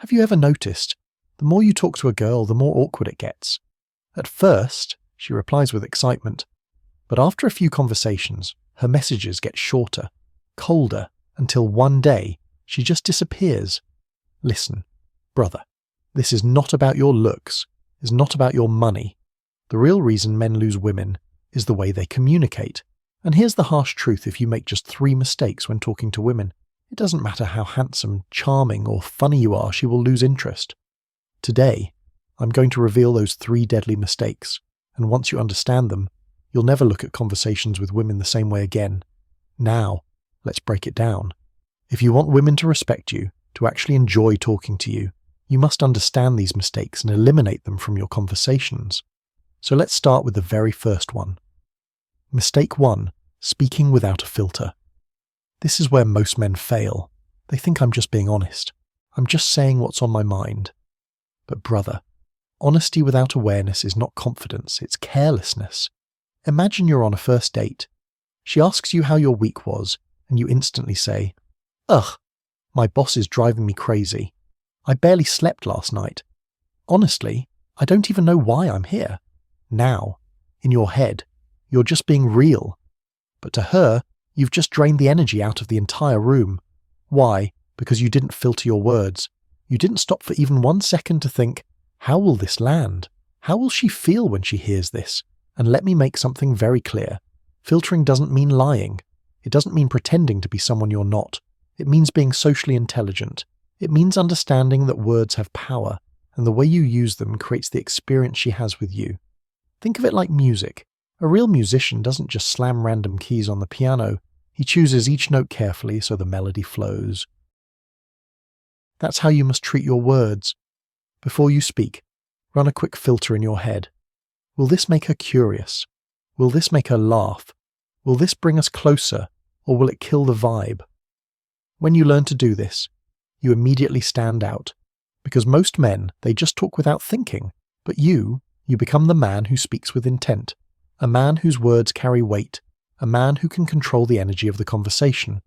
Have you ever noticed, the more you talk to a girl, the more awkward it gets? At first, she replies with excitement, but after a few conversations, her messages get shorter, colder, until one day, she just disappears. Listen, brother, this is not about your looks, it's not about your money. The real reason men lose women is the way they communicate. And here's the harsh truth: if you make just 3 mistakes when talking to women, it doesn't matter how handsome, charming, or funny you are, she will lose interest. Today, I'm going to reveal those 3 deadly mistakes, and once you understand them, you'll never look at conversations with women the same way again. Now, let's break it down. If you want women to respect you, to actually enjoy talking to you, you must understand these mistakes and eliminate them from your conversations. So let's start with the very first one. Mistake 1. Speaking without a filter. This is where most men fail. They think I'm just being honest. I'm just saying what's on my mind. But brother, honesty without awareness is not confidence, it's carelessness. Imagine you're on a first date. She asks you how your week was, and you instantly say, "Ugh, my boss is driving me crazy. I barely slept last night. Honestly, I don't even know why I'm here." Now, in your head, you're just being real. But to her, you've just drained the energy out of the entire room. Why? Because you didn't filter your words. You didn't stop for even 1 second to think, how will this land? How will she feel when she hears this? And let me make something very clear. Filtering doesn't mean lying. It doesn't mean pretending to be someone you're not. It means being socially intelligent. It means understanding that words have power, and the way you use them creates the experience she has with you. Think of it like music. A real musician doesn't just slam random keys on the piano. He chooses each note carefully so the melody flows. That's how you must treat your words. Before you speak, run a quick filter in your head. Will this make her curious? Will this make her laugh? Will this bring us closer, or will it kill the vibe? When you learn to do this, you immediately stand out. Because most men, they just talk without thinking. But you become the man who speaks with intent. A man whose words carry weight. A man who can control the energy of the conversation.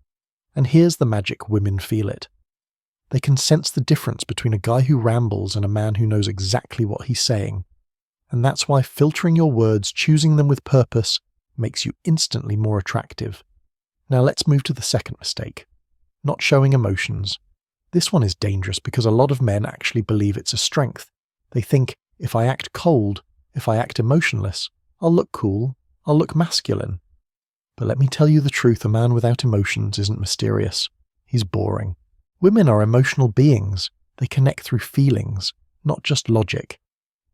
And here's the magic: women feel it. They can sense the difference between a guy who rambles and a man who knows exactly what he's saying. And that's why filtering your words, choosing them with purpose, makes you instantly more attractive. Now let's move to the second mistake. Not showing emotions. This one is dangerous because a lot of men actually believe it's a strength. They think, if I act cold, if I act emotionless, I'll look cool, I'll look masculine. But let me tell you the truth, a man without emotions isn't mysterious. He's boring. Women are emotional beings. They connect through feelings, not just logic.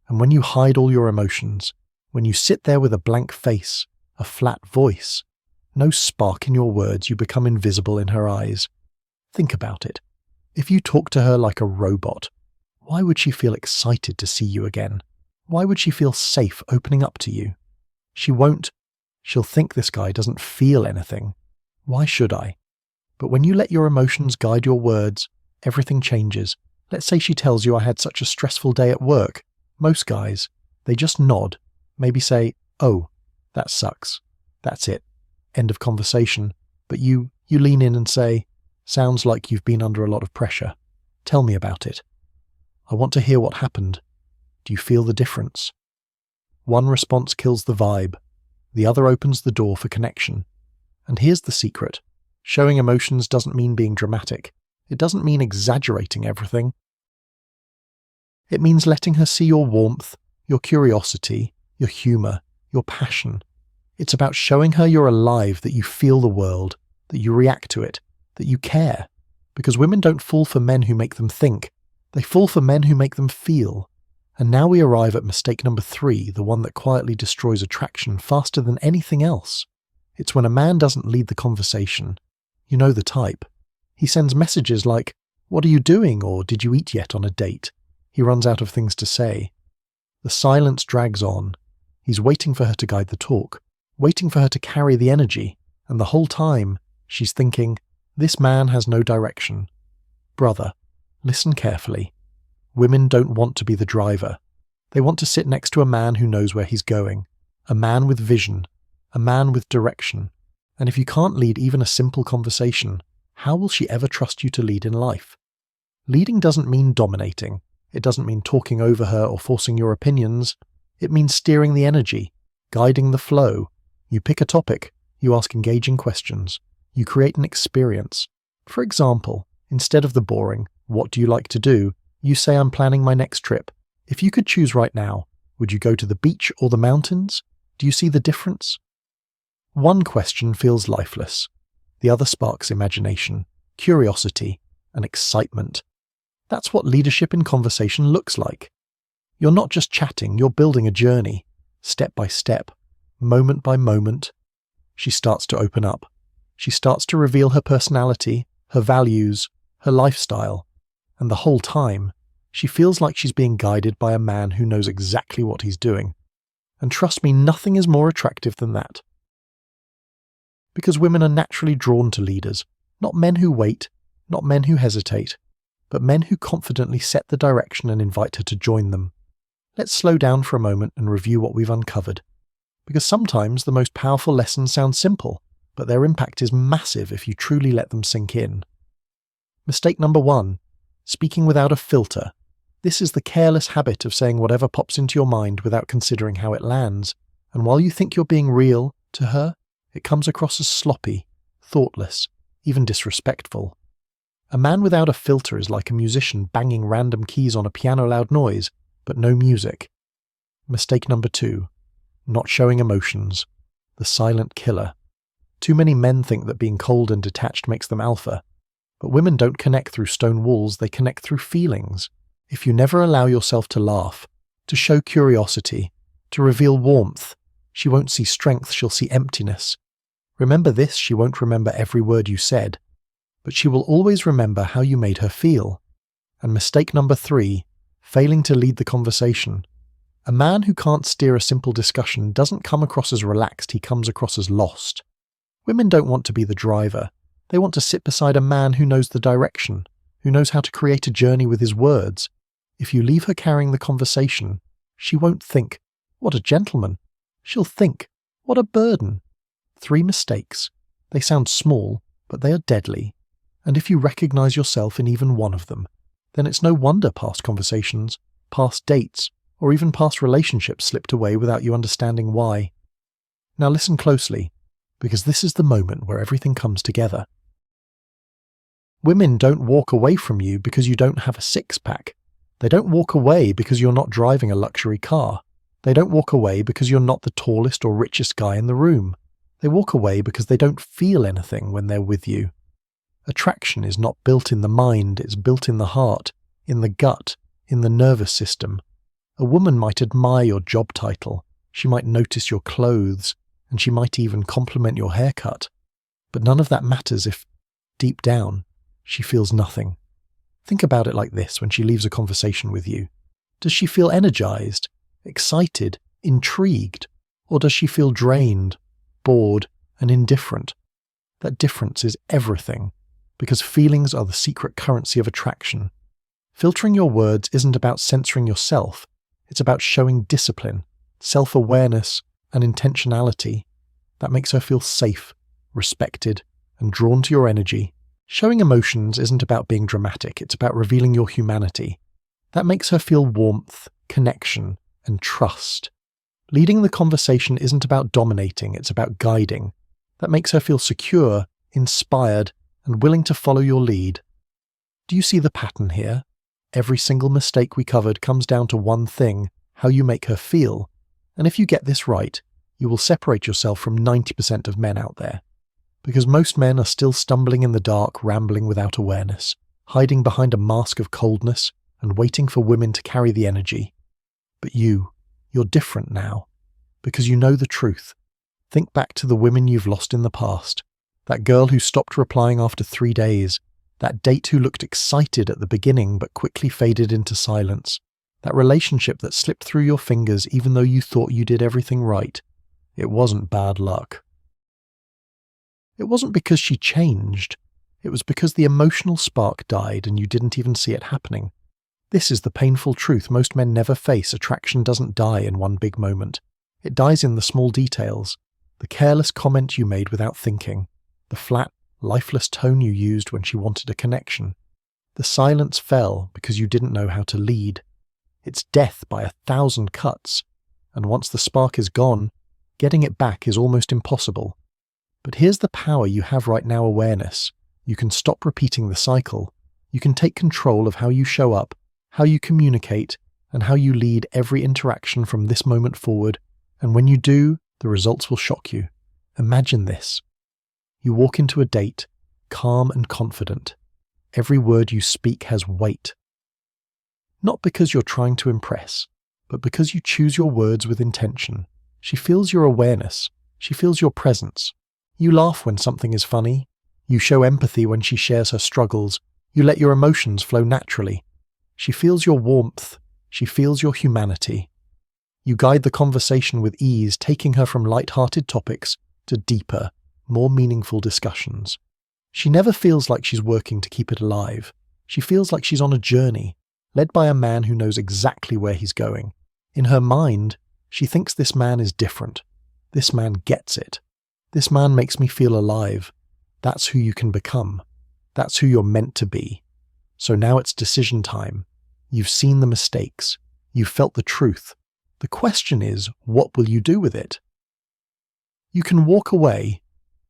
And when you hide all your emotions, when you sit there with a blank face, a flat voice, no spark in your words, you become invisible in her eyes. Think about it. If you talk to her like a robot, why would she feel excited to see you again? Why would she feel safe opening up to you? She won't. She'll think this guy doesn't feel anything. Why should I? But when you let your emotions guide your words, everything changes. Let's say she tells you, "I had such a stressful day at work." Most guys, they just nod, maybe say, "Oh, that sucks." That's it. End of conversation. But you lean in and say, "Sounds like you've been under a lot of pressure. Tell me about it. I want to hear what happened. Do you feel the difference?" One response kills the vibe. The other opens the door for connection. And here's the secret. Showing emotions doesn't mean being dramatic. It doesn't mean exaggerating everything. It means letting her see your warmth, your curiosity, your humor, your passion. It's about showing her you're alive, that you feel the world, that you react to it, that you care. Because women don't fall for men who make them think. They fall for men who make them feel. And now we arrive at mistake number 3, the one that quietly destroys attraction faster than anything else. It's when a man doesn't lead the conversation. You know the type. He sends messages like, "What are you doing?" or "Did you eat yet?" on a date. He runs out of things to say. The silence drags on. He's waiting for her to guide the talk, waiting for her to carry the energy, and the whole time, she's thinking, this man has no direction. Brother, listen carefully. Women don't want to be the driver. They want to sit next to a man who knows where he's going, a man with vision, a man with direction. And if you can't lead even a simple conversation, how will she ever trust you to lead in life? Leading doesn't mean dominating. It doesn't mean talking over her or forcing your opinions. It means steering the energy, guiding the flow. You pick a topic, you ask engaging questions, you create an experience. For example, instead of the boring, "What do you like to do?" you say, "I'm planning my next trip. If you could choose right now, would you go to the beach or the mountains?" Do you see the difference? One question feels lifeless. The other sparks imagination, curiosity, and excitement. That's what leadership in conversation looks like. You're not just chatting, you're building a journey, step by step, moment by moment. She starts to open up. She starts to reveal her personality, her values, her lifestyle, and the whole time, she feels like she's being guided by a man who knows exactly what he's doing. And trust me, nothing is more attractive than that. Because women are naturally drawn to leaders, not men who wait, not men who hesitate, but men who confidently set the direction and invite her to join them. Let's slow down for a moment and review what we've uncovered. Because sometimes the most powerful lessons sound simple, but their impact is massive if you truly let them sink in. Mistake number 1, speaking without a filter. This is the careless habit of saying whatever pops into your mind without considering how it lands, and while you think you're being real, to her, it comes across as sloppy, thoughtless, even disrespectful. A man without a filter is like a musician banging random keys on a piano loud noise, but no music. Mistake number 2, not showing emotions. The silent killer. Too many men think that being cold and detached makes them alpha, but women don't connect through stone walls, they connect through feelings. If you never allow yourself to laugh, to show curiosity, to reveal warmth, she won't see strength, she'll see emptiness. Remember this, she won't remember every word you said, but she will always remember how you made her feel. And mistake number 3, failing to lead the conversation. A man who can't steer a simple discussion doesn't come across as relaxed, he comes across as lost. Women don't want to be the driver. They want to sit beside a man who knows the direction, who knows how to create a journey with his words. If you leave her carrying the conversation, she won't think, "What a gentleman." She'll think, "What a burden." 3 mistakes. They sound small, but they are deadly. And if you recognize yourself in even one of them, then it's no wonder past conversations, past dates, or even past relationships slipped away without you understanding why. Now listen closely, because this is the moment where everything comes together. Women don't walk away from you because you don't have a six-pack. They don't walk away because you're not driving a luxury car. They don't walk away because you're not the tallest or richest guy in the room. They walk away because they don't feel anything when they're with you. Attraction is not built in the mind, it's built in the heart, in the gut, in the nervous system. A woman might admire your job title, she might notice your clothes, and she might even compliment your haircut. But none of that matters if, deep down, she feels nothing. Think about it like this when she leaves a conversation with you. Does she feel energized, excited, intrigued, or does she feel drained, bored, and indifferent? That difference is everything, because feelings are the secret currency of attraction. Filtering your words isn't about censoring yourself, it's about showing discipline, self-awareness, and intentionality. That makes her feel safe, respected, and drawn to your energy. Showing emotions isn't about being dramatic, it's about revealing your humanity. That makes her feel warmth, connection, and trust. Leading the conversation isn't about dominating, it's about guiding. That makes her feel secure, inspired, and willing to follow your lead. Do you see the pattern here? Every single mistake we covered comes down to one thing, how you make her feel. And if you get this right, you will separate yourself from 90% of men out there. Because most men are still stumbling in the dark, rambling without awareness, hiding behind a mask of coldness and waiting for women to carry the energy. But you're different now, because you know the truth. Think back to the women you've lost in the past. That girl who stopped replying after 3 days. That date who looked excited at the beginning but quickly faded into silence. That relationship that slipped through your fingers even though you thought you did everything right. It wasn't bad luck. It wasn't because she changed. It was because the emotional spark died and you didn't even see it happening. This is the painful truth most men never face. Attraction doesn't die in one big moment. It dies in the small details. The careless comment you made without thinking. The flat, lifeless tone you used when she wanted a connection. The silence fell because you didn't know how to lead. It's death by 1,000 cuts, and once the spark is gone, getting it back is almost impossible. But here's the power you have right now: awareness. You can stop repeating the cycle. You can take control of how you show up, how you communicate, and how you lead every interaction from this moment forward. And when you do, the results will shock you. Imagine this. You walk into a date, calm and confident. Every word you speak has weight. Not because you're trying to impress, but because you choose your words with intention. She feels your awareness. She feels your presence. You laugh when something is funny. You show empathy when she shares her struggles. You let your emotions flow naturally. She feels your warmth. She feels your humanity. You guide the conversation with ease, taking her from light-hearted topics to deeper, more meaningful discussions. She never feels like she's working to keep it alive. She feels like she's on a journey, led by a man who knows exactly where he's going. In her mind, she thinks this man is different. This man gets it. This man makes me feel alive. That's who you can become. That's who you're meant to be. So now it's decision time. You've seen the mistakes. You've felt the truth. The question is, what will you do with it? You can walk away,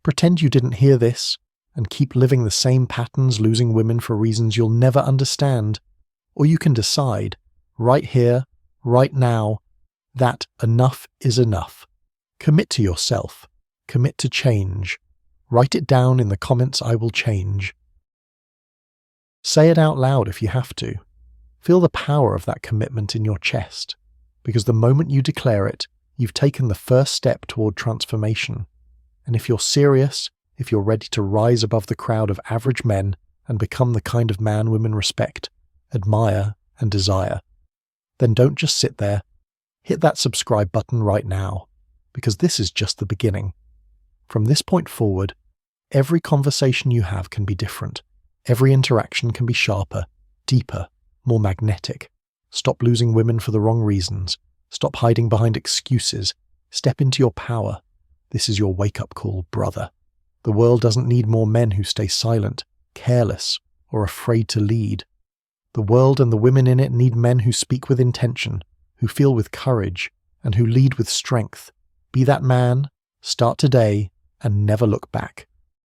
pretend you didn't hear this, and keep living the same patterns, losing women for reasons you'll never understand. Or you can decide, right here, right now, that enough is enough. Commit to yourself. Commit to change. Write it down in the comments: I will change. Say it out loud if you have to. Feel the power of that commitment in your chest, because the moment you declare it, you've taken the first step toward transformation. And if you're serious, if you're ready to rise above the crowd of average men and become the kind of man women respect, admire, and desire, then don't just sit there. Hit that subscribe button right now, because this is just the beginning. From this point forward, every conversation you have can be different. Every interaction can be sharper, deeper, more magnetic. Stop losing women for the wrong reasons. Stop hiding behind excuses. Step into your power. This is your wake-up call, brother. The world doesn't need more men who stay silent, careless, or afraid to lead. The world and the women in it need men who speak with intention, who feel with courage, and who lead with strength. Be that man, start today, and never look back.